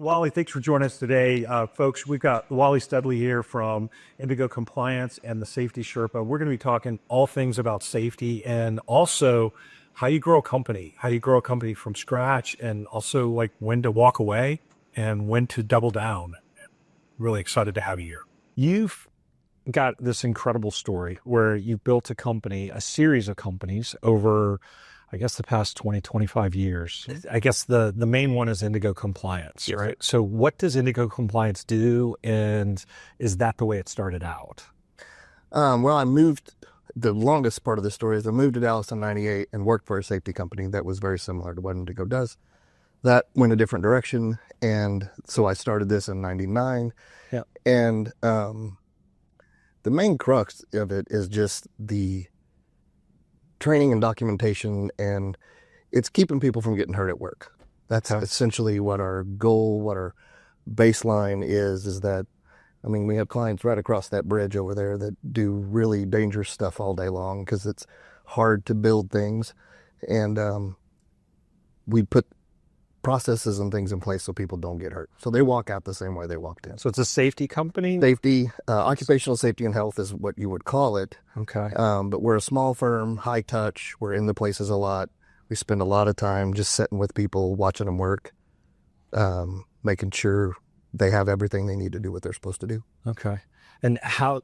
Wally, thanks for joining us today. Folks, we've got Wally Steidley here from Indigo Compliance and the Safety Sherpa. We're going to be talking all things about safety and also how you grow a company from scratch, and also like when to walk away and when to double down. Really excited to have you here. You've got this incredible story where you've built a company, a series of companies over, I guess, the past 20, 25 years. I guess the main one is Indigo Compliance, yes, right? So what does Indigo Compliance do, and is that the way it started out? The longest part of the story is I moved to Dallas in 98 and worked for a safety company that was very similar to what Indigo does. That went a different direction, and so I started this in 99. Yeah. And the main crux of it is just the training and documentation, and it's keeping people from getting hurt at work. That's essentially what our goal, what our baseline is that, I mean, we have clients right across that bridge over there that do really dangerous stuff all day long because it's hard to build things. And we put processes and things in place so people don't get hurt. So they walk out the same way they walked in. So it's a safety company? Safety, occupational safety and health is what you would call it. Okay. But we're a small firm, high touch. We're in the places a lot. We spend a lot of time just sitting with people, watching them work, making sure they have everything they need to do what they're supposed to do. Okay. And how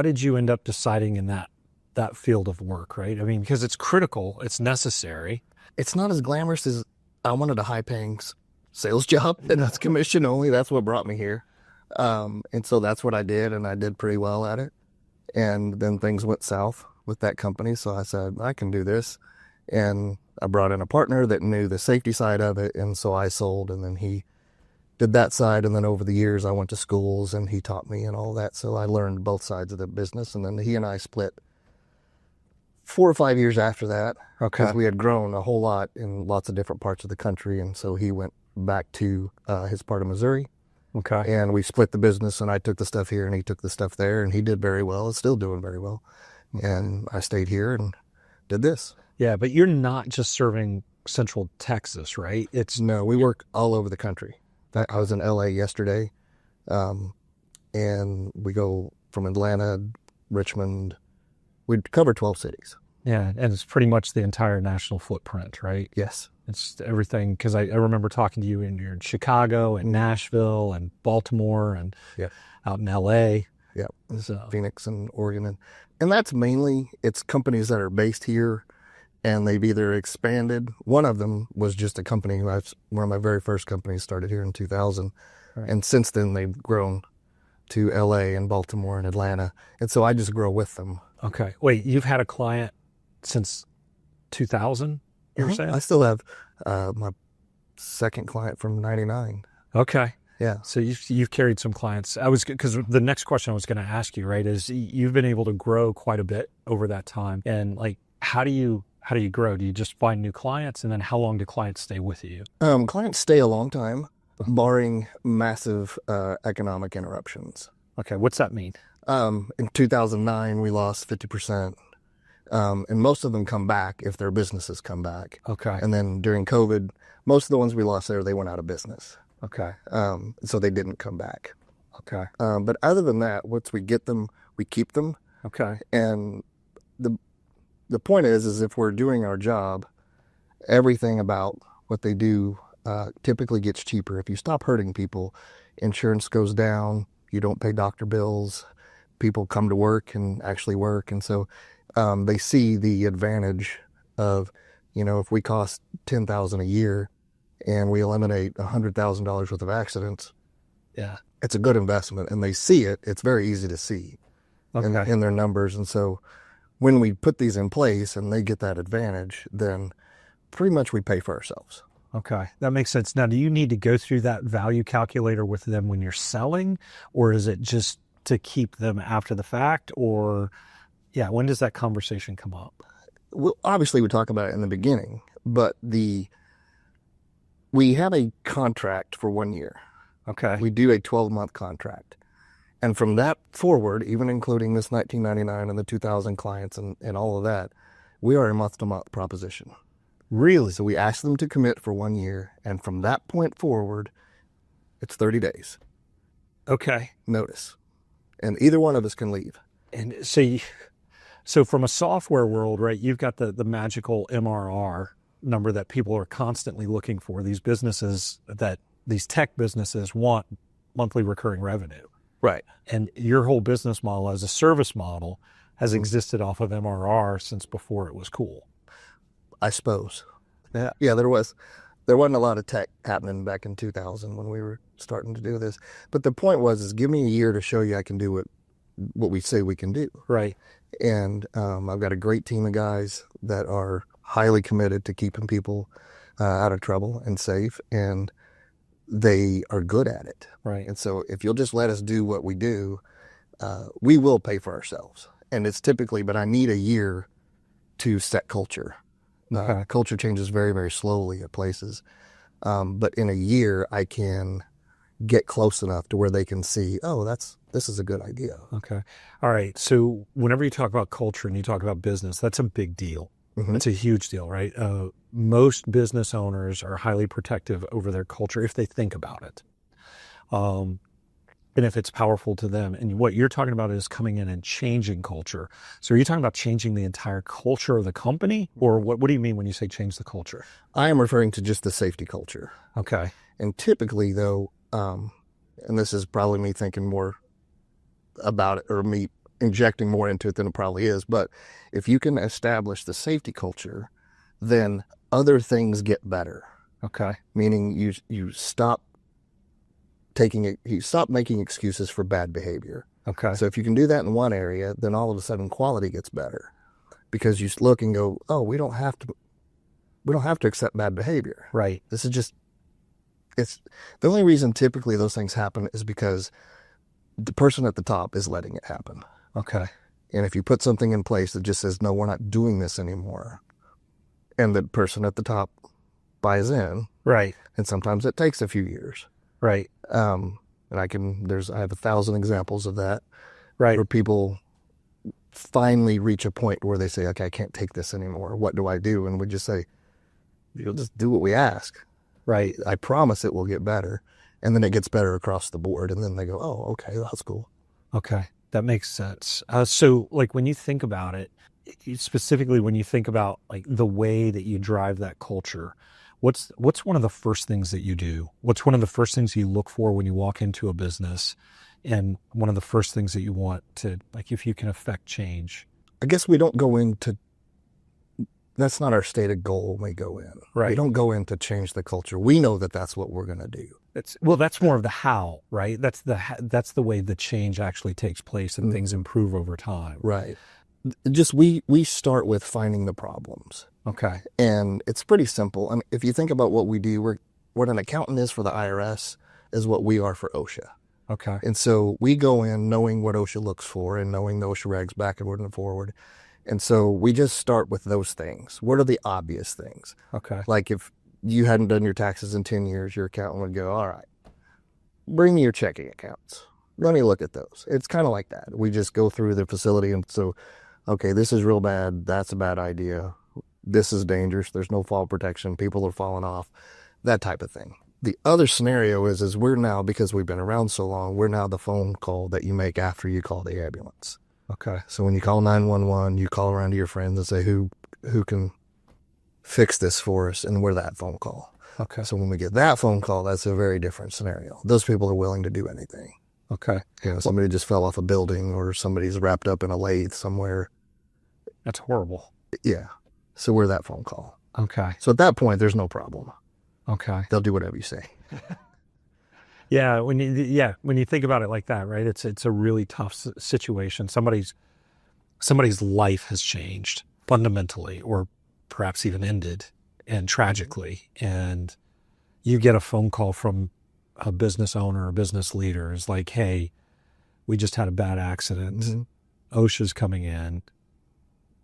did you end up deciding in that field of work, right? I mean, because it's critical, it's necessary. It's not as glamorous as I wanted a high-paying sales job, and that's commission only. That's what brought me here. And so that's what I did, and I did pretty well at it. And then things went south with that company, so I said, I can do this. And I brought in a partner that knew the safety side of it, and so I sold, and then he did that side. And then over the years, I went to schools, and he taught me and all that. So I learned both sides of the business, and then he and I split 4 or 5 years after that. Okay. Because we had grown a whole lot in lots of different parts of the country. And so he went back to his part of Missouri. Okay. And we split the business, and I took the stuff here and he took the stuff there, and he did very well. Is still doing very well. And I stayed here and did this. Yeah, but you're not just serving Central Texas, right? No, we work all over the country. I was in LA yesterday, and we go from Atlanta, Richmond. We cover 12 cities. Yeah, and it's pretty much the entire national footprint, right? Yes. It's everything, because I remember talking to you, and you're in Chicago and Nashville and Baltimore and out in LA. Yeah, so. Phoenix and Oregon. And that's mainly, it's companies that are based here, and they've either expanded. One of them was just a company, one of my very first companies started here in 2000. Right. And since then, they've grown to LA and Baltimore and Atlanta. And so I just grow with them. Okay. Wait, you've had a client since 2000, you were saying? I still have my second client from 99. Okay. Yeah. So you've carried some clients. Because the next question I was going to ask you, right, is you've been able to grow quite a bit over that time. And like, how do you grow? Do you just find new clients? And then how long do clients stay with you? Clients stay a long time, barring massive economic interruptions. Okay. What's that mean? In 2009, we lost 50%. And most of them come back if their businesses come back. Okay. And then during COVID, most of the ones we lost there, they went out of business. Okay. So they didn't come back. Okay. But other than that, once we get them, we keep them. Okay. And the point is if we're doing our job, everything about what they do typically gets cheaper. If you stop hurting people, insurance goes down, you don't pay doctor bills, people come to work and actually work. And so they see the advantage of, if we cost $10,000 a year and we eliminate $100,000 worth of accidents, yeah, it's a good investment. And they see it. It's very easy to see in their numbers. And so when we put these in place and they get that advantage, then pretty much we pay for ourselves. Okay, that makes sense. Now, do you need to go through that value calculator with them when you're selling, or is it just to keep them after the fact? Or, when does that conversation come up? Well, obviously we talk about it in the beginning, but we have a contract for 1 year. Okay. We do a 12-month contract. And from that forward, even including this 1999 and the 2000 clients and all of that, we are a month-to-month proposition. Really? So we ask them to commit for 1 year. And from that point forward, It's 30 days Okay. notice, and either one of us can leave. And so from a software world, right, you've got the magical MRR number that people are constantly looking for. These tech businesses want monthly recurring revenue. Right. And your whole business model as a service model has existed off of MRR since before it was cool. I suppose. Yeah. Yeah, there wasn't a lot of tech happening back in 2000 when we were starting to do this. But the point is give me a year to show you I can do what we say we can do. Right. And I've got a great team of guys that are highly committed to keeping people out of trouble and safe, and they are good at it. Right. And so if you'll just let us do what we do, we will pay for ourselves. And it's typically, but I need a year to set culture. Okay. Culture changes very, very slowly at places. But in a year, I can get close enough to where they can see, oh, this is a good idea. Okay. All right. So whenever you talk about culture and you talk about business, that's a big deal. Mm-hmm. It's a huge deal, right? Most business owners are highly protective over their culture if they think about it. And if it's powerful to them. And what you're talking about is coming in and changing culture. So are you talking about changing the entire culture of the company? Or what do you mean when you say change the culture? I am referring to just the safety culture. Okay. And typically, though, and this is probably me thinking more about it, or me injecting more into it than it probably is, but if you can establish the safety culture, then other things get better. Okay. Meaning you stop making excuses for bad behavior. Okay. So if you can do that in one area, then all of a sudden quality gets better, because you look and go, oh, we don't have to accept bad behavior. Right. This is just, it's the only reason typically those things happen is because the person at the top is letting it happen. Okay. And if you put something in place that just says, no, we're not doing this anymore, and the person at the top buys in. Right. And sometimes it takes a few years. Right. And I have 1,000 examples of that. Right. Where people finally reach a point where they say, okay, I can't take this anymore. What do I do? And we just say, you'll just do what we ask. Right. I promise it will get better. And then it gets better across the board. And then they go, oh, okay, that's cool. Okay. That makes sense. So like when you think about it, specifically when you think about like the way that you drive that culture, what's one of the first things that you do? What's one of the first things you look for when you walk into a business, and one of the first things that you want to, like, if you can affect change? I guess we don't go into, that's not our stated goal when we go in. Right. We don't go in to change the culture. We know that that's what we're going to do. That's more of the how, right? That's the way the change actually takes place and things improve over time. Right. Just we start with finding the problems. Okay. And it's pretty simple. I mean, if you think about what we do, what an accountant is for the IRS is what we are for OSHA. Okay. And so we go in knowing what OSHA looks for and knowing the OSHA regs backward and forward. And so we just start with those things. What are the obvious things? Okay. Like if you hadn't done your taxes in 10 years, your accountant would go, all right, bring me your checking accounts. Let me look at those. It's kind of like that. We just go through the facility and so, okay, this is real bad. That's a bad idea. This is dangerous. There's no fall protection. People are falling off, that type of thing. The other scenario is we're now, because we've been around so long, we're now the phone call that you make after you call the ambulance. Okay. So when you call 911, you call around to your friends and say, who can fix this for us? And we're that phone call. Okay. So when we get that phone call, that's a very different scenario. Those people are willing to do anything. Okay. You know, somebody just fell off a building or somebody's wrapped up in a lathe somewhere. That's horrible. Yeah. So we're that phone call. Okay. So at that point, there's no problem. Okay. They'll do whatever you say. Yeah. When you think about it like that, right? It's a really tough situation. Somebody's life has changed fundamentally, or perhaps even ended, and tragically. And you get a phone call from a business owner or business leader. It's like, hey, we just had a bad accident. Mm-hmm. OSHA's coming in.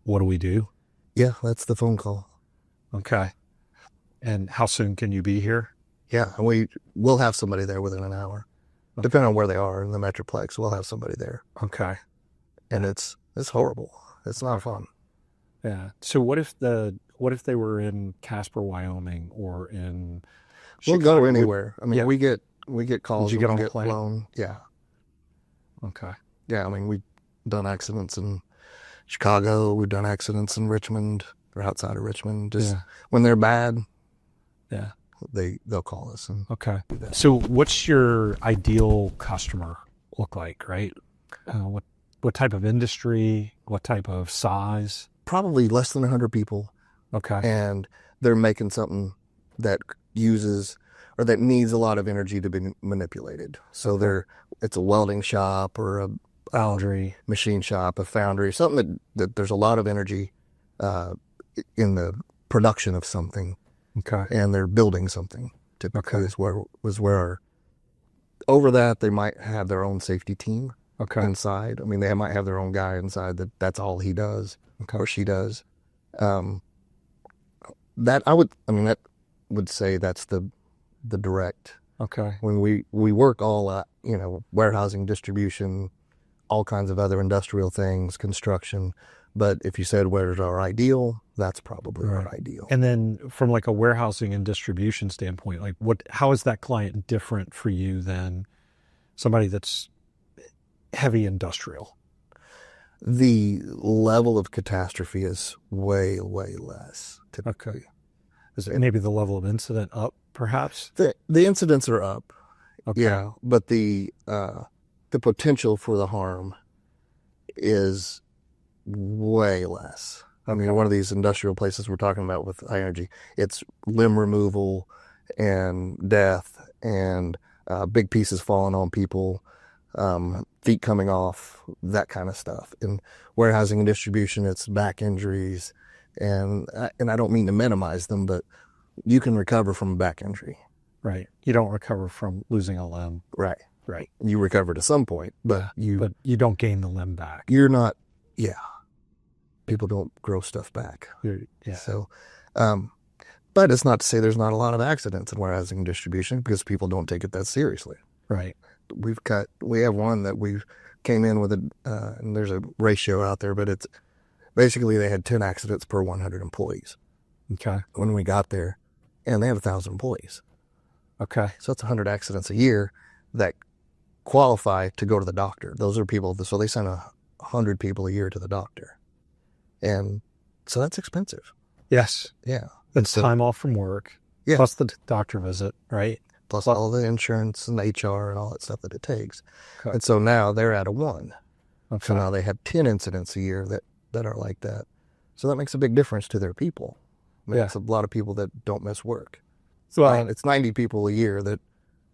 What do we do? Yeah, that's the phone call. Okay. And how soon can you be here? Yeah, and we'll have somebody there within an hour. Okay. Depending on where they are in the Metroplex, we'll have somebody there. Okay. And it's horrible. It's not fun. Yeah. So what if they were in Casper, Wyoming, or in Chicago? We'll go anywhere. I mean, we get We get calls. Did you get we on a get plane? flown. Yeah. Okay. Yeah. I mean, we've done accidents in Chicago. We've done accidents in Richmond or outside of Richmond. Just when they're bad, Yeah. they'll call us. And Okay. So what's your ideal customer look like, right? What type of industry, what type of size? probably less than 100 people, Okay. and they're making something that uses or that needs a lot of energy to be manipulated. So it's a welding shop or a Foundry. machine shop, a foundry, something that there's a lot of energy in the production of something, Okay. and they're building something. Typically, Okay. was where over that they might have their own safety team Okay. inside. I mean, they might have their own guy inside that's all he does or she does. That would say that's the direct. Okay. When we work all warehousing, distribution, all kinds of other industrial things, construction. But if you said where's our ideal, that's probably our ideal. And then from like a warehousing and distribution standpoint, like how is that client different for you than somebody that's heavy industrial? The level of catastrophe is way, way less typically. Okay. Is it maybe the level of incident up, perhaps? The incidents are up. Okay. Yeah, but the potential for the harm is way less. I mean, one of these industrial places we're talking about with high energy, it's limb removal and death and big pieces falling on people, feet coming off, that kind of stuff. In warehousing and distribution, it's back injuries, and I don't mean to minimize them, but you can recover from a back injury. Right. You don't recover from losing a limb. Right. Right. You recover to some point, but you don't gain the limb back. You're not. Yeah. People don't grow stuff back. Yeah. So, but it's not to say there's not a lot of accidents in warehousing and distribution because people don't take it that seriously. Right. We have one that we came in with and there's a ratio out there, but it's basically they had 10 accidents per 100 employees. Okay. When we got there, and they have 1,000 employees. Okay. So that's 100 accidents a year that qualify to go to the doctor. Those are people, so they send 100 people a year to the doctor. And so that's expensive. Yes. Yeah. It's time off from work. Yeah. Plus the doctor visit, right? Plus all the insurance and HR and all that stuff that it takes. Okay. And so now they're at a 1. Okay. So now they have 10 incidents a year that are like that. So that makes a big difference to their people. It's a lot of people that don't miss work. So it's 90 people a year that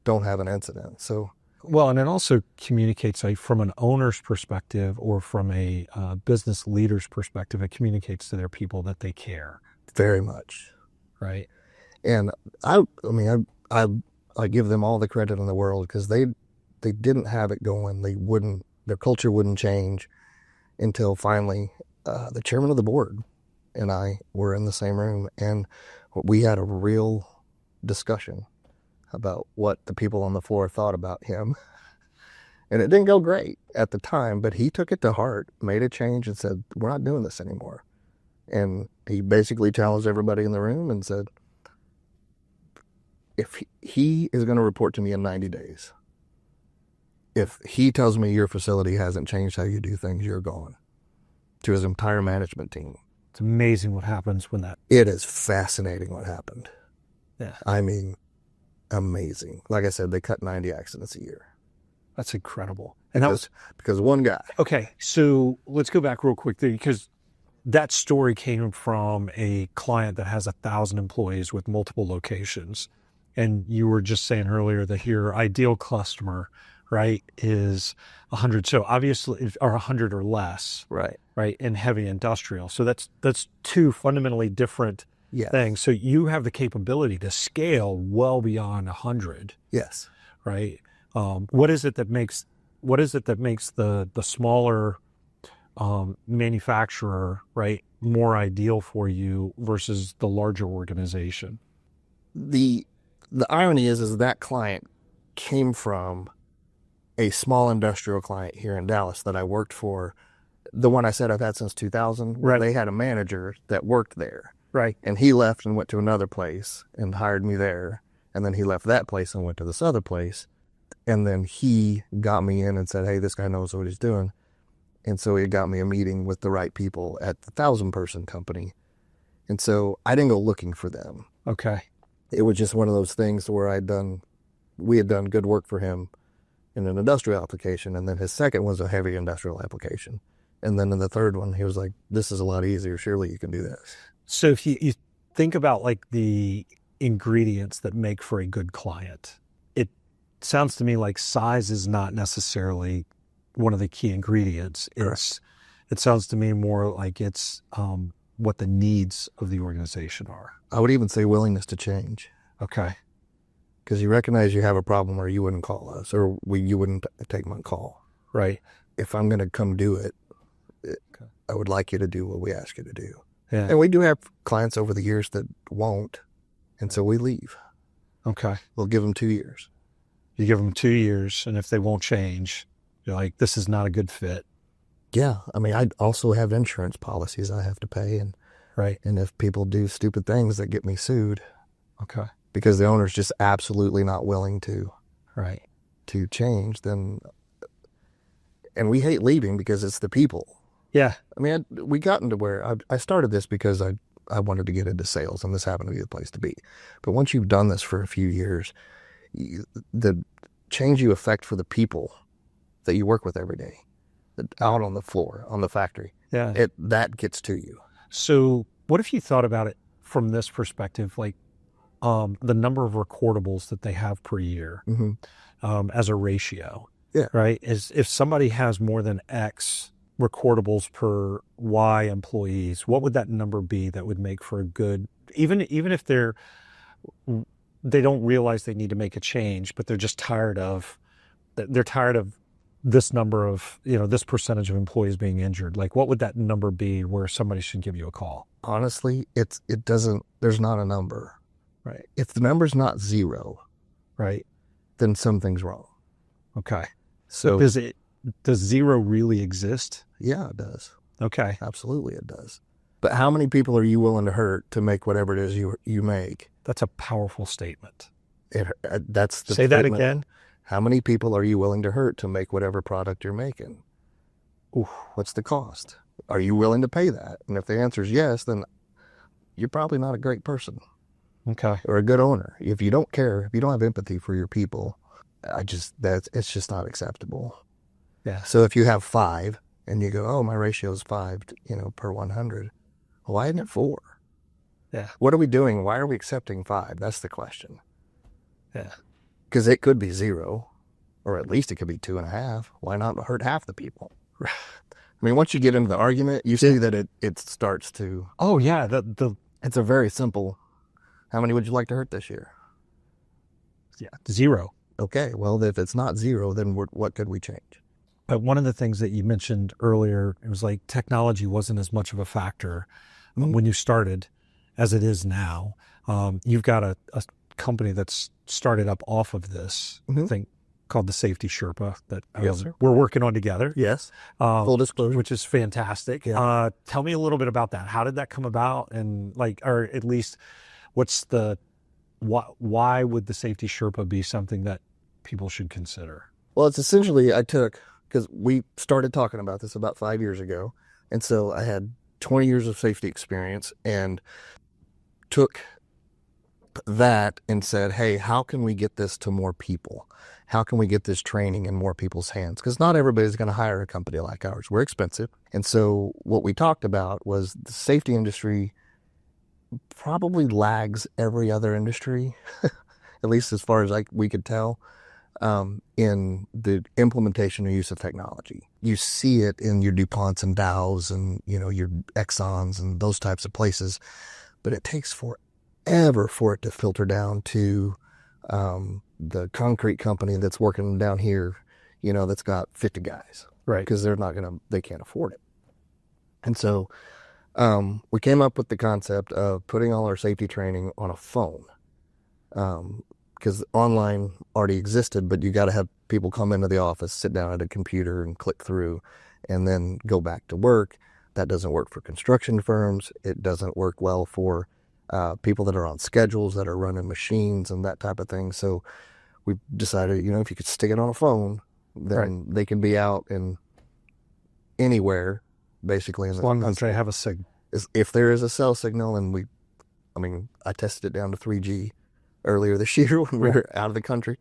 don't have an incident. So and it also communicates from an owner's perspective or from a business leader's perspective. It communicates to their people that they care very much, right? And I give them all the credit in the world because they didn't have it going. Their culture wouldn't change until finally the chairman of the board and I were in the same room, and we had a real discussion about what the people on the floor thought about him. And it didn't go great at the time, but he took it to heart, made a change, and said, we're not doing this anymore. And he basically challenged everybody in the room and said, if he is going to report to me in 90 days, if he tells me your facility hasn't changed how you do things, you're gone. To his entire management team. It's amazing what happens when that... It is fascinating what happened. Yeah. I mean, amazing. Like I said, they cut 90 accidents a year. That's incredible. And that was because of one guy. Okay, so let's go back real quick there, because that story came from a client that has 1,000 employees with multiple locations. And you were just saying earlier that your ideal customer, right, is 100. So obviously, or 100 or less, right, in heavy industrial. So that's two fundamentally different things. So you have the capability to scale well beyond 100. Yes. Right. What is it that makes the smaller manufacturer, right, more ideal for you versus the larger organization? The irony is that client came from a small industrial client here in Dallas that I worked for. The one I said I've had since 2000. Right. They had a manager that worked there. Right. And he left and went to another place and hired me there. And then he left that place and went to this other place. And then he got me in and said, hey, this guy knows what he's doing. And so he got me a meeting with the right people at the 1,000-person company. And so I didn't go looking for them. Okay. It was just one of those things where we had done good work for him in an industrial application. And then his second was a heavy industrial application. And then in the third one, he was like, this is a lot easier. Surely you can do this. So if you think about like the ingredients that make for a good client, it sounds to me like size is not necessarily one of the key ingredients. It sounds to me more like it's what the needs of the organization are. I would even say willingness to change. Okay. Because you recognize you have a problem or you wouldn't call us or you wouldn't take my call. Right. If I'm going to come do it, I would like you to do what we ask you to do. Yeah. And we do have clients over the years that won't. And so we leave. Okay. We'll give them 2 years. You give them 2 years, and if they won't change, you're like, this is not a good fit. Yeah. I mean, I also have insurance policies I have to pay. And right. And if people do stupid things that get me sued. Okay. Because the owner's just absolutely not willing to. Right. To change, then. And we hate leaving because it's the people. Yeah. I mean, we got into where I started this because I wanted to get into sales, and this happened to be the place to be. But once you've done this for a few years, the change you affect for the people that you work with every day, out on the floor, on the factory, that gets to you. So what if you thought about it from this perspective, like the number of recordables that they have per year as a ratio? Yeah. Right? If somebody has more than X recordables per Y employees, what would that number be that would make for a good, even if they don't realize they need to make a change, but they're just tired of this number of, this percentage of employees being injured. Like, what would that number be where somebody should give you a call? Honestly, there's not a number. Right. If the number's not 0, right, then something's wrong. Okay. So does 0 really exist? Yeah, it does. Okay. Absolutely it does. But how many people are you willing to hurt to make whatever it is you make? That's a powerful statement. That's the Say that statement. again. How many people are you willing to hurt to make whatever product you're making? Oof. What's the cost? Are you willing to pay that? And if the answer is yes, then you're probably not a great person. Okay. Or a good owner. If you don't care, if you don't have empathy for your people, it's just not acceptable. Yeah. So if you have 5 and you go, oh, my ratio is 5, per 100. Well, why isn't it 4? Yeah. What are we doing? Why are we accepting 5? That's the question. Yeah. Because it could be 0, or at least it could be 2.5. Why not hurt half the people? I mean, once you get into the argument, you see that it starts to. Oh yeah. It's a very simple. How many would you like to hurt this year? Yeah. 0. Okay. Well, if it's not 0, then what could we change? But one of the things that you mentioned earlier, it was like technology wasn't as much of a factor when you started as it is now. You've got a company that's started up off of this thing called the Safety Sherpa that we're working on together. Yes. Full disclosure. Which is fantastic. Yeah. Tell me a little bit about that. How did that come about? And or at least what's why would the Safety Sherpa be something that people should consider? Well, it's essentially because we started talking about this about 5 years ago. And so I had 20 years of safety experience and took that and said, hey, how can we get this to more people? How can we get this training in more people's hands? Because not everybody's going to hire a company like ours. We're expensive. And so what we talked about was the safety industry probably lags every other industry, at least as far as we could tell, in the implementation or use of technology. You see it in your DuPonts and Dows and, your Exxons and those types of places, but it takes forever for it to filter down to the concrete company that's working down here, that's got 50 guys. Right. Because they can't afford it. And so we came up with the concept of putting all our safety training on a phone. Because online already existed, but you got to have people come into the office, sit down at a computer and click through and then go back to work. That doesn't work for construction firms. It doesn't work well for people that are on schedules, that are running machines and that type of thing. So we decided, if you could stick it on a phone, then they can be out in anywhere, basically. As long as they have a signal. If there is a cell signal, and I tested it down to 3G earlier this year when we were out of the country,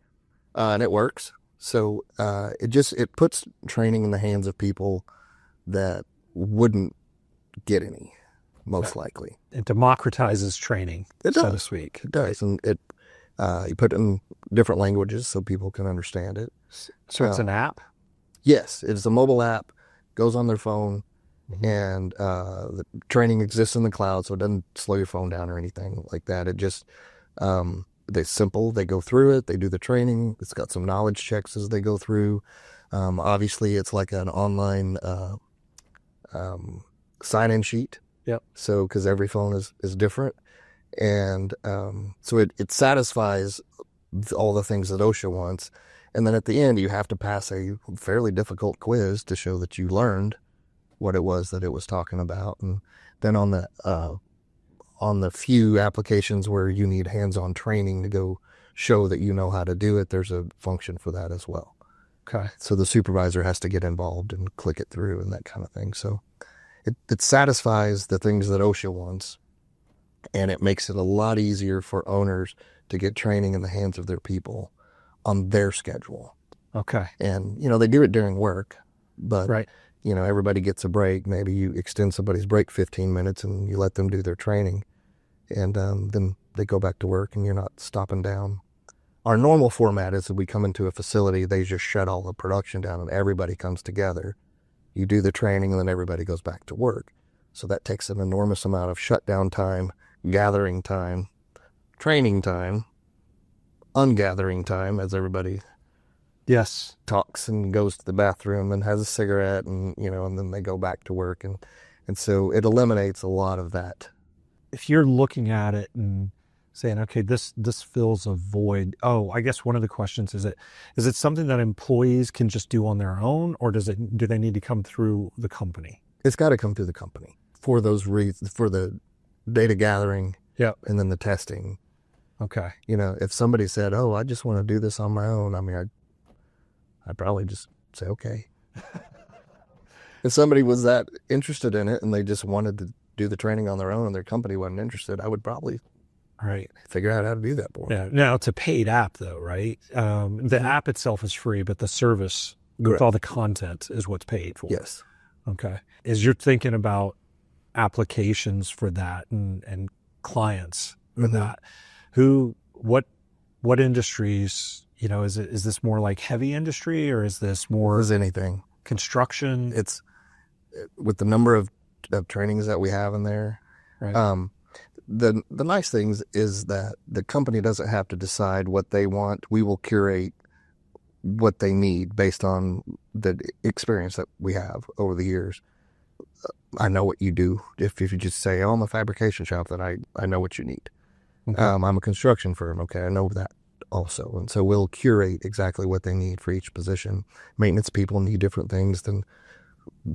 and it works. So it puts training in the hands of people that wouldn't get any, most likely. It democratizes training, so to speak. It does, and you put it in different languages so people can understand it. So it's an app? Yes, it's a mobile app, goes on their phone, and the training exists in the cloud, so it doesn't slow your phone down or anything like that. It just, they're simple. They go through it. They do the training. It's got some knowledge checks as they go through. Obviously, it's like an online sign-in sheet. Yep. So, because every phone is different. And so it satisfies all the things that OSHA wants. And then at the end, you have to pass a fairly difficult quiz to show that you learned what it was that it was talking about. And then on the few applications where you need hands-on training to go show that you know how to do it, there's a function for that as well. Okay. So the supervisor has to get involved and click it through and that kind of thing. So it satisfies the things that OSHA wants, and it makes it a lot easier for owners to get training in the hands of their people on their schedule. Okay. And, they do it during work, but, right. Everybody gets a break. Maybe you extend somebody's break 15 minutes and you let them do their training, and then they go back to work and you're not stopping down. Our normal format is that we come into a facility, they just shut all the production down and everybody comes together. You do the training and then everybody goes back to work. So that takes an enormous amount of shutdown time, gathering time, training time, ungathering time, as everybody talks and goes to the bathroom and has a cigarette, and and then they go back to work, and so it eliminates a lot of that. If you're looking at it and saying, okay, this fills a void. Oh, I guess one of the questions is it something that employees can just do on their own, or do they need to come through the company? It's got to come through the company for those reasons, for the data gathering, and then the testing. Okay. If somebody said, "Oh, I just want to do this on my own," I'd probably just say, okay. If somebody was that interested in it and they just wanted to do the training on their own and their company wasn't interested, I would probably figure out how to do that for them. Yeah. Now, it's a paid app, though, right? The app itself is free, but the service with all the content is what's paid for. Yes. Okay. As you're thinking about applications for that and clients for that, what industries, is this more like heavy industry, or is this more as anything construction? It's with the number of trainings that we have in there. Right. The nice things is that the company doesn't have to decide what they want. We will curate what they need based on the experience that we have over the years. I know what you do. If you just say, "Oh, I'm a fabrication shop," then I know what you need. Okay. I'm a construction firm. Okay, I know that also. And so we'll curate exactly what they need for each position. Maintenance people need different things than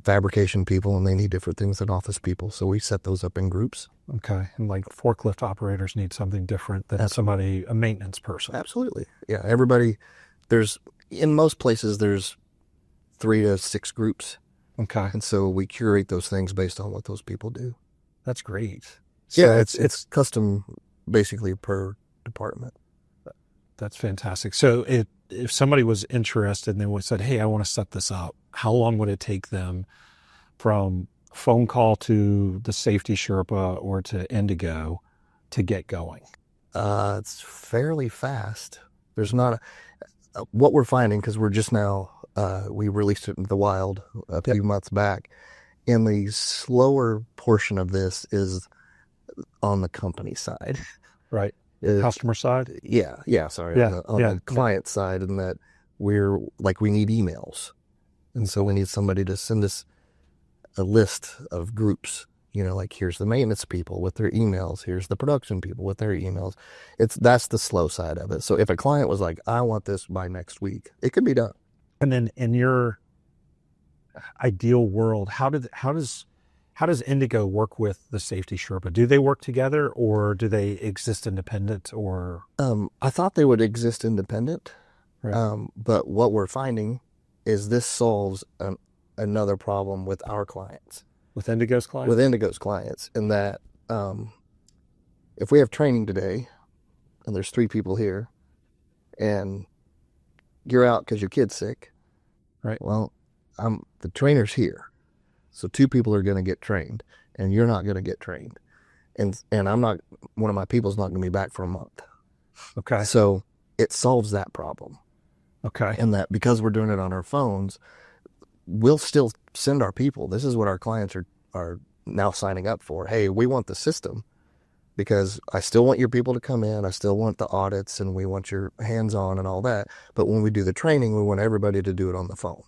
fabrication people, and they need different things than office people. So we set those up in groups. Okay. And like forklift operators need something different than a maintenance person. Absolutely. Yeah. Everybody, in most places, there's 3 to 6 groups. Okay. And so we curate those things based on what those people do. That's great. So it's custom basically per department. That's fantastic. So if somebody was interested and they said, "Hey, I want to set this up," how long would it take them from phone call to the Safety Sherpa or to Indigo to get going? It's fairly fast. There's not what we're finding, because we're just now, we released it in the wild a few months back. And the slower portion of this is on the company side. Right. Customer side? Yeah. Sorry. On the client side, and that we need emails. And so we need somebody to send us a list of groups, here's the maintenance people with their emails. Here's the production people with their emails. That's the slow side of it. So if a client was like, "I want this by next week," it could be done. And then in your ideal world, how does How does Indigo work with the Safety Sherpa? Do they work together, or do they exist independent? Or I thought they would exist independent, right. but what we're finding is this solves another problem with our clients, With Indigo's clients? with Indigo's clients, in that if we have training today and there's 3 people here and you're out because your kid's sick, Right. well, the trainer's here. So 2 people are going to get trained and you're not going to get trained. And I'm not, one of my people's not going to be back for a month. Okay. So it solves that problem. Okay. And that because we're doing it on our phones, we'll still send our people. This is what our clients are now signing up for. Hey, we want the system because I still want your people to come in. I still want the audits and we want your hands-on and all that. But when we do the training, we want everybody to do it on the phone.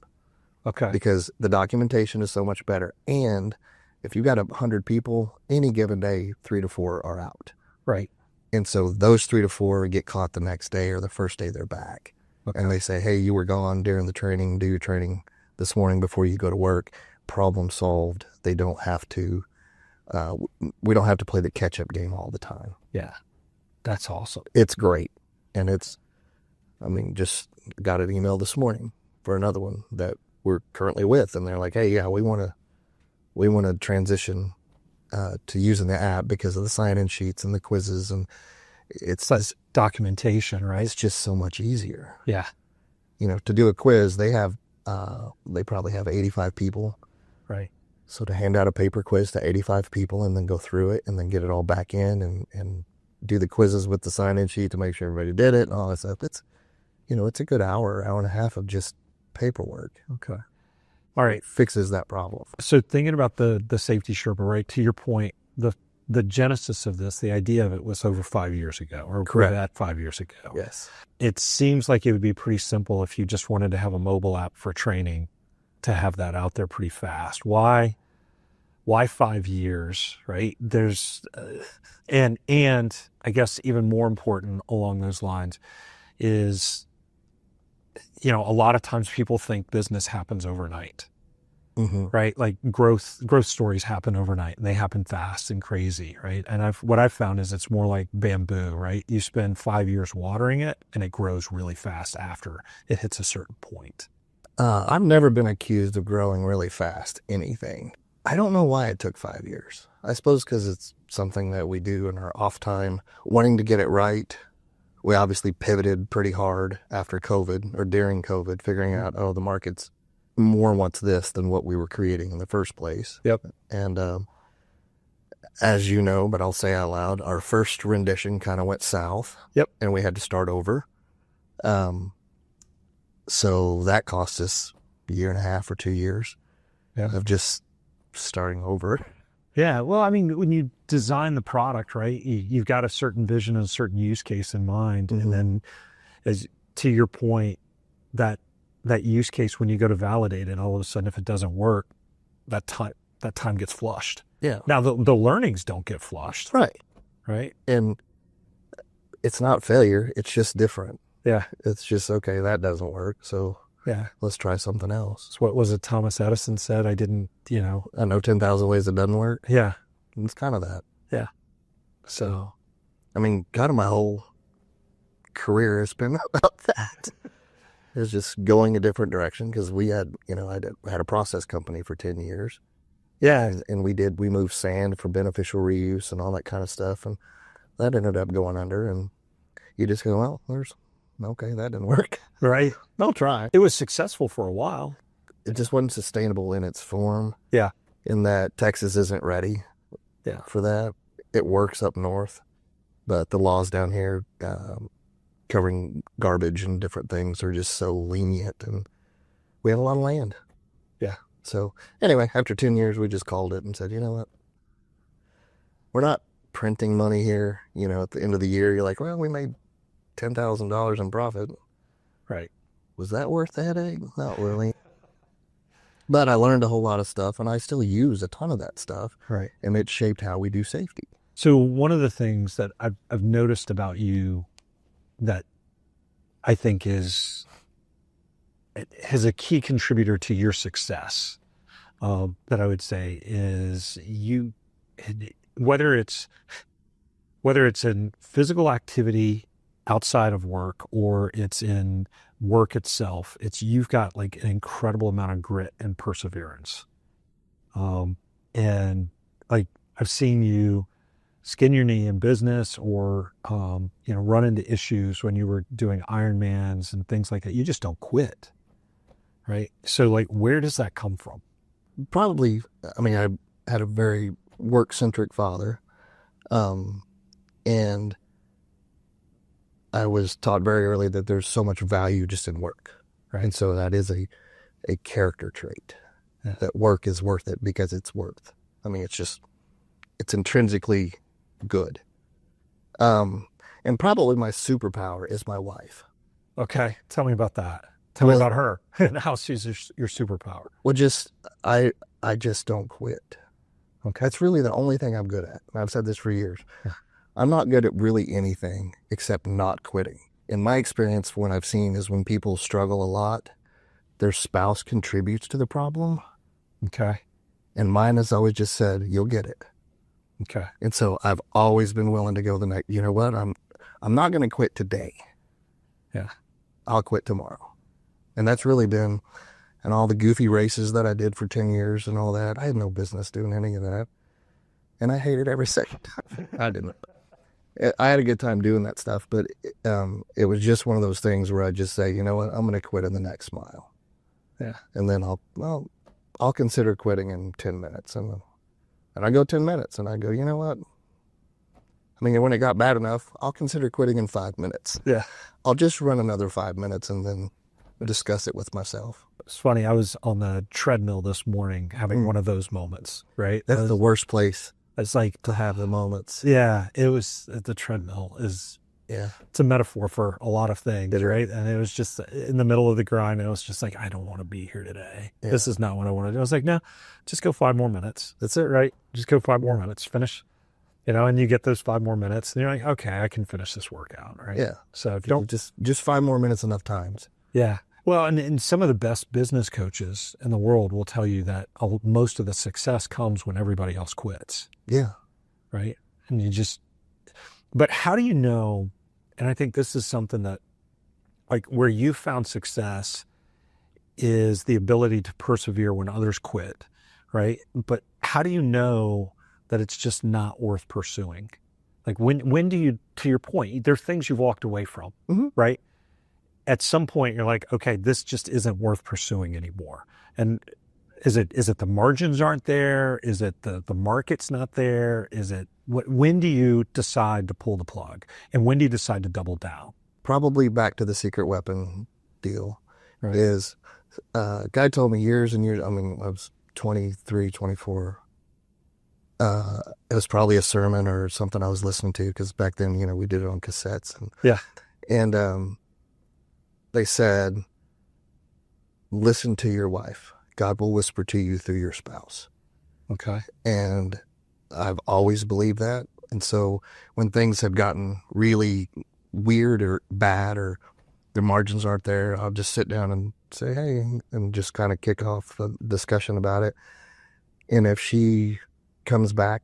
Okay. Because the documentation is so much better. And if you've got 100 people, any given day, 3 to 4 are out. Right. And so those 3 to 4 get caught the next day or the first day they're back. Okay. And they say, hey, you were gone during the training, do your training this morning before you go to work. Problem solved. They don't have to, we don't have to play the catch-up game all the time. Yeah. That's awesome. It's great. And just got an email this morning for another one that we're currently with. And they're like, hey, yeah, we want to transition to using the app because of the sign-in sheets and the quizzes. And it's documentation, right? It's just so much easier. Yeah. To do a quiz, they probably have 85 people. Right. So to hand out a paper quiz to 85 people and then go through it and then get it all back in and do the quizzes with the sign-in sheet to make sure everybody did it and all that stuff, it's a good hour and a half of just paperwork. Okay. All right. It fixes that problem. So thinking about the Safety Sherpa, right, to your point, the genesis of this, the idea of it was over 5 years ago, or Correct. that 5 years ago. Yes. It seems like it would be pretty simple if you just wanted to have a mobile app for training to have that out there pretty fast. Why 5 years, right? There's, and I guess even more important along those lines is, a lot of times people think business happens overnight. Mm-hmm. Right? Like growth stories happen overnight and they happen fast and crazy, right? And what I've found is it's more like bamboo, right? You spend 5 years watering it and it grows really fast after it hits a certain point. I've never been accused of growing really fast anything. I don't know why it took 5 years. I suppose because it's something that we do in our off time, wanting to get it right. We obviously pivoted pretty hard after COVID or during COVID, figuring out, the market's more wants this than what we were creating in the first place. Yep. And as you know, but I'll say out loud, our first rendition kind of went south. Yep. And we had to start over. So that cost us a year and a half or 2 years of just starting over. Yeah. Well, I mean, when you design the product, right, you've got a certain vision and a certain use case in mind. Mm-hmm. And then as to your point, that use case, when you go to validate it, all of a sudden, if it doesn't work, that time gets flushed. Yeah. Now the learnings don't get flushed. Right. Right. And it's not failure. It's just different. Yeah. It's just, okay, that doesn't work. So yeah, let's try something else. So what was it Thomas Edison said? I know 10,000 ways it doesn't work. Yeah. It's kind of that. Yeah. So, kind of my whole career has been about that. It's just going a different direction because we had, I had a process company for 10 years. Yeah. And we moved sand for beneficial reuse and all that kind of stuff. And that ended up going under. And you just go, well, okay, that didn't work. Right. I'll try. It was successful for a while. It just wasn't sustainable in its form. Yeah. In that Texas isn't ready for that. It works up north, but the laws down here covering garbage and different things are just so lenient, and we have a lot of land. Yeah. So anyway, after 10 years, we just called it and said, you know what? We're not printing money here. At the end of the year, you're like, well, we made $10,000 in profit. Right. Was that worth the headache? Not really. But I learned a whole lot of stuff, and I still use a ton of that stuff. Right. And it shaped how we do safety. So one of the things that I've noticed about you that I think is a key contributor to your success that I would say is whether it's whether it's in physical activity outside of work or it's in work itself, you've got like an incredible amount of grit and perseverance. And like I've seen you skin your knee in business or, run into issues when you were doing Ironmans and things like that. You just don't quit. Right. So like, where does that come from? Probably, I mean, I had a very work-centric father, and I was taught very early that there's so much value just in work. Right. And so that is a character trait, that work is worth it because it's worth. I mean, it's intrinsically good. And probably my superpower is my wife. Okay. Tell me about that. Tell me about her and how she's your superpower. Well, I just don't quit. Okay. That's really the only thing I'm good at. And I've said this for years. Yeah. I'm not good at really anything except not quitting. In my experience, what I've seen is when people struggle a lot, their spouse contributes to the problem. Okay. And mine has always just said, you'll get it. Okay. And so I've always been willing to go the next, you know what? I'm not going to quit today. Yeah. I'll quit tomorrow. And that's really been, and all the goofy races that I did for 10 years and all that, I had no business doing any of that. And I hated every second. I didn't. I had a good time doing that stuff, but it was just one of those things where I just say, you know what, I'm going to quit in the next mile. Yeah. And then I'll consider quitting in 10 minutes. And I go 10 minutes and I go, you know what? I mean, when it got bad enough, I'll consider quitting in 5 minutes. Yeah. I'll just run another 5 minutes and then discuss it with myself. It's funny. I was on the treadmill this morning having one of those moments, right? That's the worst place It's like to have the moments. Yeah, it was the treadmill is. Yeah. It's a metaphor for a lot of things, right? And it was just in the middle of the grind. And it was just like, I don't want to be here today. Yeah. This is not what I want to do. I was like, no, just go 5 more minutes. That's it, right? Just go 5 more minutes. Finish, and you get those 5 more minutes and you're like, okay, I can finish this workout, right? Yeah. So if you don't just 5 more minutes enough times. Yeah. Well, and some of the best business coaches in the world will tell you that most of the success comes when everybody else quits. Yeah. Right. And but how do you know? And I think this is something that, like, where you found success is the ability to persevere when others quit, right? But how do you know that it's just not worth pursuing? Like, when do you, to your point, there are things you've walked away from, right? At some point, you're like, okay, this just isn't worth pursuing anymore. And is it the margins aren't there? Is it the market's not there? Is it when do you decide to pull the plug? And when do you decide to double down? Probably back to the secret weapon deal. Right. Is a guy told me years and years, I mean, I was 23, 24. It was probably a sermon or something I was listening to because back then, we did it on cassettes. And they said, listen to your wife. God will whisper to you through your spouse. Okay. And I've always believed that. And so when things have gotten really weird or bad or the margins aren't there, I'll just sit down and say, hey, and just kind of kick off a discussion about it. And if she comes back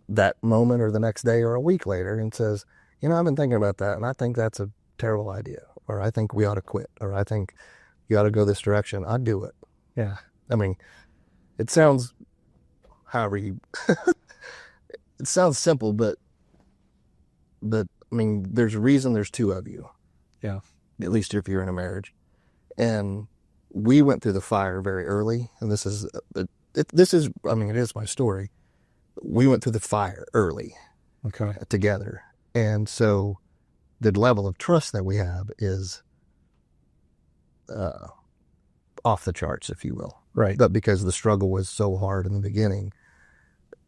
that moment or the next day or a week later and says, I've been thinking about that and I think that's a terrible idea, or I think we ought to quit, or I think you ought to go this direction, I'd do it. Yeah. I mean, it sounds it sounds simple, but I mean, there's a reason there's 2 of you. Yeah. At least if you're in a marriage. And we went through the fire very early. And it is my story. We went through the fire early. Okay. Together. And so the level of trust that we have is off the charts, if you will. Right. But because the struggle was so hard in the beginning,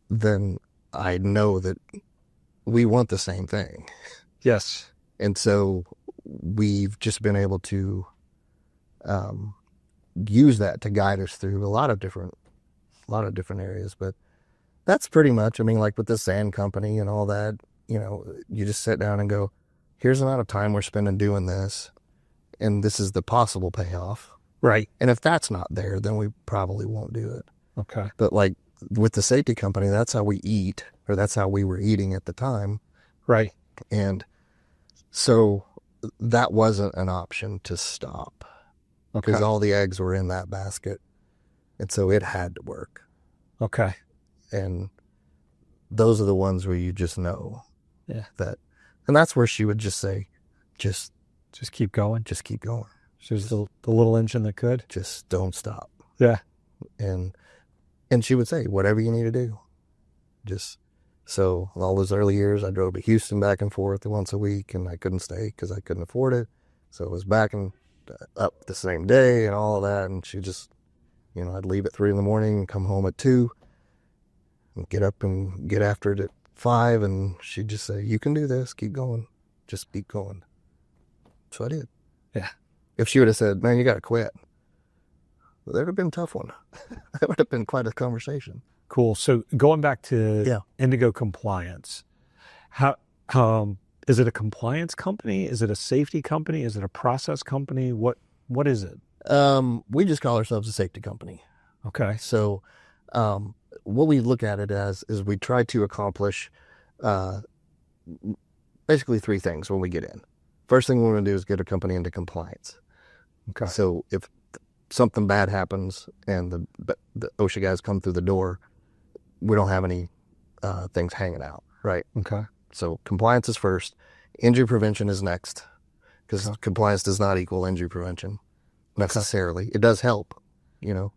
then I know that we want the same thing. Yes. And so we've just been able to use that to guide us through a lot of different areas. But that's pretty much, I mean, like with the sand company and all that, you just sit down and go, here's the amount of time we're spending doing this, and this is the possible payoff. Right. And if that's not there, then we probably won't do it. Okay. But like with the safety company, that's how we eat, or that's how we were eating at the time. Right. And so that wasn't an option to stop because Okay. all the eggs were in that basket. And so it had to work. Okay. And those are the ones where you just know that. And that's where she would just say, just keep going. just keep going. She's the little engine that could. Just don't stop. Yeah. And she would say, whatever you need to do. So all those early years, I drove to Houston back and forth once a week, and I couldn't stay because I couldn't afford it. So it was back and up the same day and all of that. And she just, I'd leave at 3 a.m, and come home at 2, and get up and get after it at 5. And she'd just say, you can do this. Keep going. Just keep going. So I did. Yeah. If she would have said, man, you got to quit, well, that would have been a tough one. That would have been quite a conversation. Cool. So going back to Indigo Compliance, how is it a compliance company? Is it a safety company? Is it a process company? What is it? We just call ourselves a safety company. Okay. So what we look at it as is we try to accomplish basically 3 things when we get in. First thing we want to do is get a company into compliance. Okay. So if something bad happens and the OSHA guys come through the door, we don't have any things hanging out, right? Okay. So compliance is first. Injury prevention is next, because compliance does not equal injury prevention necessarily. Okay. It does help,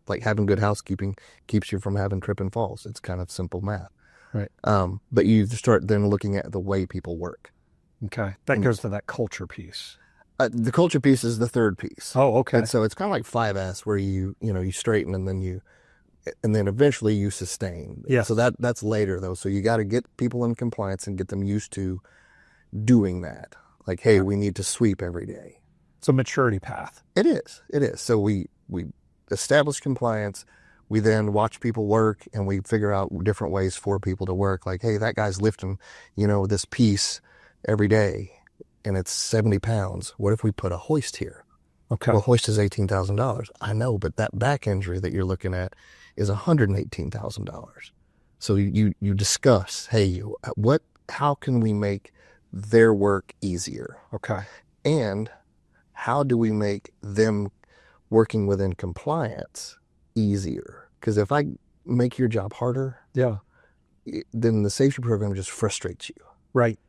like having good housekeeping keeps you from having trip and falls. It's kind of simple math. Right. But you start then looking at the way people work. Okay. That goes to that culture piece. The culture piece is the third piece. Oh, okay. And so it's kind of like 5S, where you straighten and then eventually you sustain. Yeah. So that's later though. So you got to get people in compliance and get them used to doing that. Like, hey, we need to sweep every day. It's a maturity path. It is. So we establish compliance. We then watch people work, and we figure out different ways for people to work. Like, hey, that guy's lifting, this piece every day, and it's 70 pounds. What if we put a hoist here? Okay. Well, hoist is $18,000. I know, but that back injury that you're looking at is $118,000. So you discuss, hey, how can we make their work easier? Okay. And how do we make them working within compliance easier? Because if I make your job harder, then the safety program just frustrates you. Right.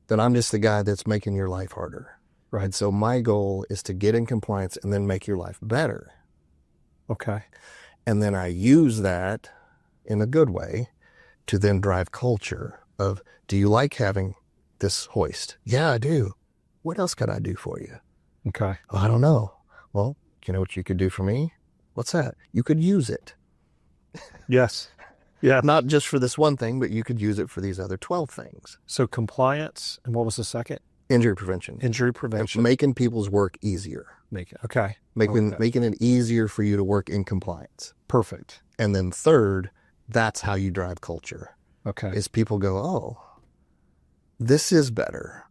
Then I'm just the guy that's making your life harder. Right. And so my goal is to get in compliance and then make your life better. Okay. And then I use that in a good way to then drive culture of, do you like having this hoist? Yeah, I do. What else could I do for you? Okay. Oh, I don't know. Well, you know what you could do for me? What's that? You could use it. Yes. Yeah. Not just for this one thing, but you could use it for these other 12 things. So compliance, and what was the second? Injury prevention. Injury prevention. Making people's work easier. Okay. Making it easier for you to work in compliance. Perfect. And then third, that's how you drive culture. Okay. Is people go, oh, this is better.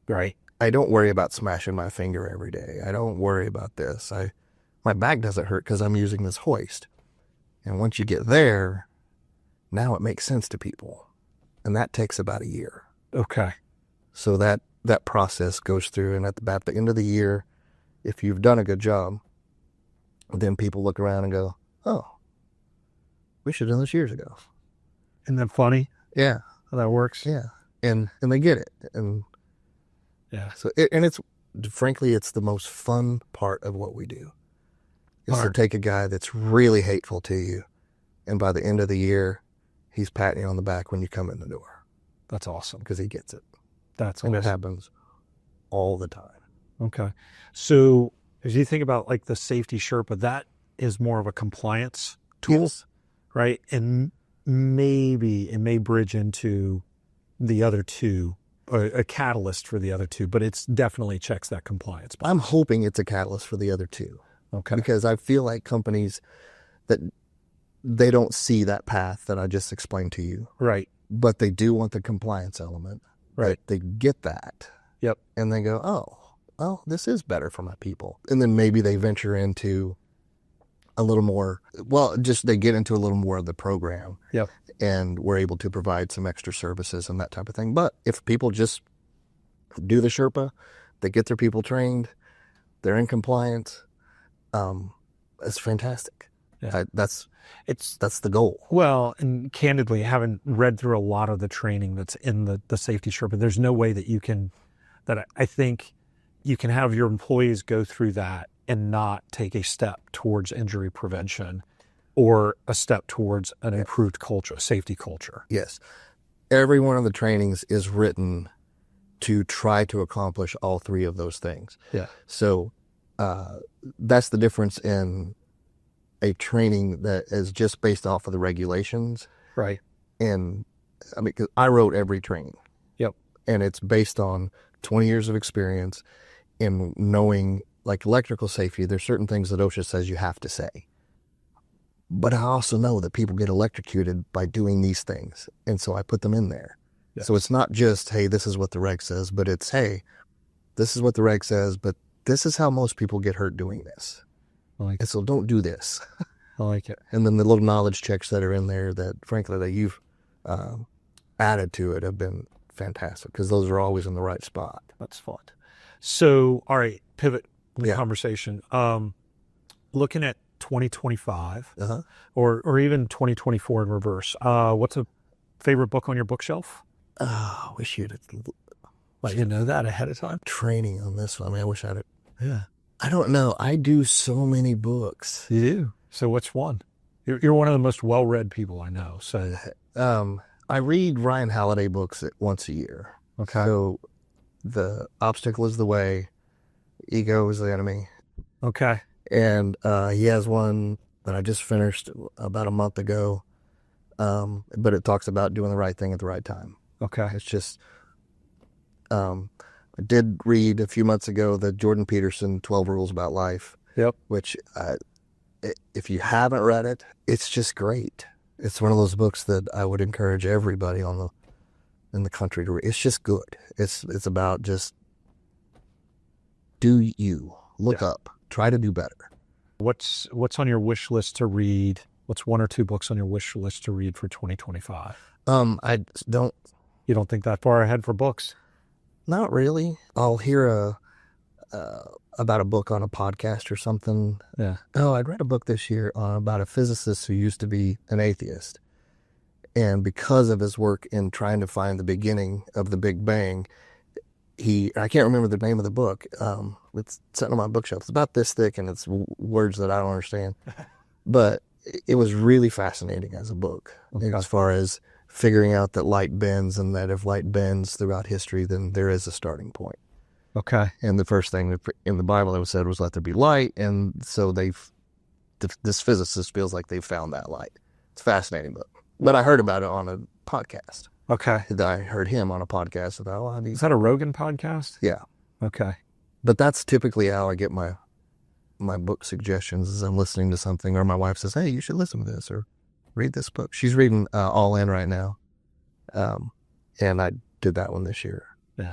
Right. I don't worry about smashing my finger every day. I don't worry about this. My back doesn't hurt because I'm using this hoist. And once you get there, now it makes sense to people. And that takes about a year. Okay. So that process goes through, and at the end of the year, if you've done a good job, then people look around and go, oh, we should have done this years ago. Isn't that funny? Yeah. How that works? Yeah. And they get it. And yeah. So it's frankly, it's the most fun part of what we do. Is to take a guy that's really hateful to you, and by the end of the year, he's patting you on the back when you come in the door. That's awesome. Because he gets it. That's awesome. And it happens all the time. Okay. So as you think about like the Safety Sherpa, that is more of a compliance tool, Yes. Right? And maybe it may bridge into the other two, or a catalyst for the other two, but it's definitely checks that compliance box. I'm hoping it's a catalyst for the other two. Okay. Because I feel like companies that they don't see that path that I just explained to you. Right. But they do want the compliance element. Right. They get that. Yep. And they go, oh, well, this is better for my people. And then maybe they venture into a little more, well, just they get into a little more of the program. Yep. And we're able to provide some extra services and that type of thing. But if people just do the Sherpa, they get their people trained, they're in compliance, it's fantastic. Yeah. That's the goal. Well, and candidly, having read through a lot of the training that's in the Safety Sherpa, there's no way that I think you can have your employees go through that and not take a step towards injury prevention or a step towards an improved culture, safety culture. Yes. Every one of the trainings is written to try to accomplish all three of those things. Yeah. So that's the difference in a training that is just based off of the regulations. Right. And I mean, 'cause I wrote every training. Yep. And it's based on 20 years of experience in knowing, like electrical safety, there's certain things that OSHA says you have to say. But I also know that people get electrocuted by doing these things. And so I put them in there. Yeah. So it's not just, hey, this is what the reg says, but it's, hey, this is what the reg says, but this is how most people get hurt doing this. And so don't do this. I like it. And then the little knowledge checks that are in there that, frankly, that you've added to it have been fantastic because those are always in the right spot. That's fun. So, all right, pivot the Yeah. conversation. Looking at 2025 Uh-huh. or even 2024 in reverse, what's a favorite book on your bookshelf? Oh, I wish you'd Let you know that ahead of time. training on this one. I mean, I wish I'd. Yeah. I don't know. I do so many books. You do. So what's one? You're one of the most well-read people I know. So, I read Ryan Halliday books once a year. okay. So the obstacle is the way, ego is the enemy. Okay. And he has one that I just finished about a month ago. But it talks about doing the right thing at the right time. Okay. It's just, I did read a few months ago the Jordan Peterson 12 Rules About Life. Yep. Which, if you haven't read it, it's just great. It's one of those books that I would encourage everybody in the country to read. It's just good. It's about just do you look up, try to do better. What's on your wish list to read? What's one or two books on your wish list to read for 2025? I don't. You don't think that far ahead for books? Not really. I'll hear about a book on a podcast or something. Yeah. Oh, I'd read a book this year about a physicist who used to be an atheist. And because of his work in trying to find the beginning of the Big Bang, I can't remember the name of the book. It's sitting on my bookshelf. It's about this thick and it's words that I don't understand. But it was really fascinating as a book, as far as figuring out that light bends, and that if light bends throughout history, then there is a starting point. Okay. And the first thing in the Bible that was said was, let there be light. And so this physicist feels like they've found that light. It's a fascinating book. But I heard about it on a podcast. Okay. I heard him on a podcast about, Is that a Rogan podcast? Yeah. Okay. But that's typically how I get my book suggestions, is I'm listening to something, or my wife says, hey, you should listen to this or read this book. She's reading All In right now. And I did that one this year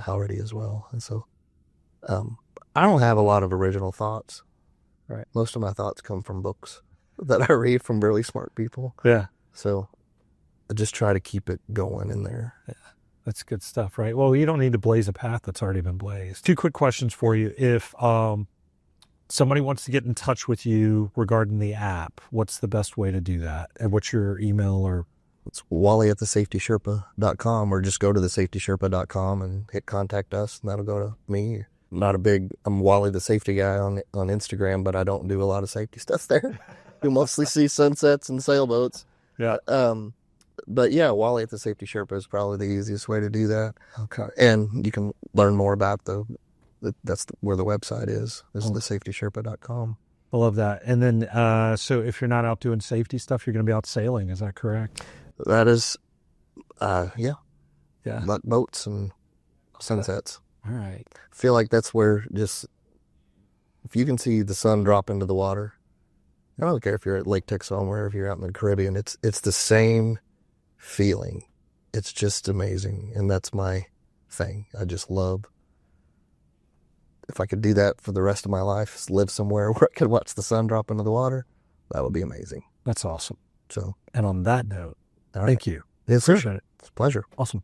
already as well. And so I don't have a lot of original thoughts. Right. Most of my thoughts come from books that I read from really smart people. Yeah. So I just try to keep it going in there. Yeah. That's good stuff, right? Well, you don't need to blaze a path that's already been blazed. Two quick questions for you. If somebody wants to get in touch with you regarding the app, what's the best way to do that? And what's your email? Or it's Wally@thesafetysherpa.com, or just go to thesafetysherpa.com and hit contact us, and that'll go to me. I'm Wally the safety guy on Instagram, but I don't do a lot of safety stuff there. You mostly see sunsets and sailboats. Yeah. But yeah, Wally at the Safety Sherpa is probably the easiest way to do that. Okay. And you can learn more about that's where the website is thesafetysherpa.com. I love that. And then, so if you're not out doing safety stuff, you're going to be out sailing. Is that correct? That is, yeah. Yeah. Like boats and sunsets. All right. I feel like that's where if you can see the sun drop into the water, I don't care if you're at Lake Texoma or if you're out in the Caribbean, it's the same feeling. It's just amazing. And that's my thing. I just love, if I could do that for the rest of my life, live somewhere where I could watch the sun drop into the water, that would be amazing. That's awesome. So, And on that note, all right. thank you. Yes, sir. Appreciate it. It's a pleasure. Awesome.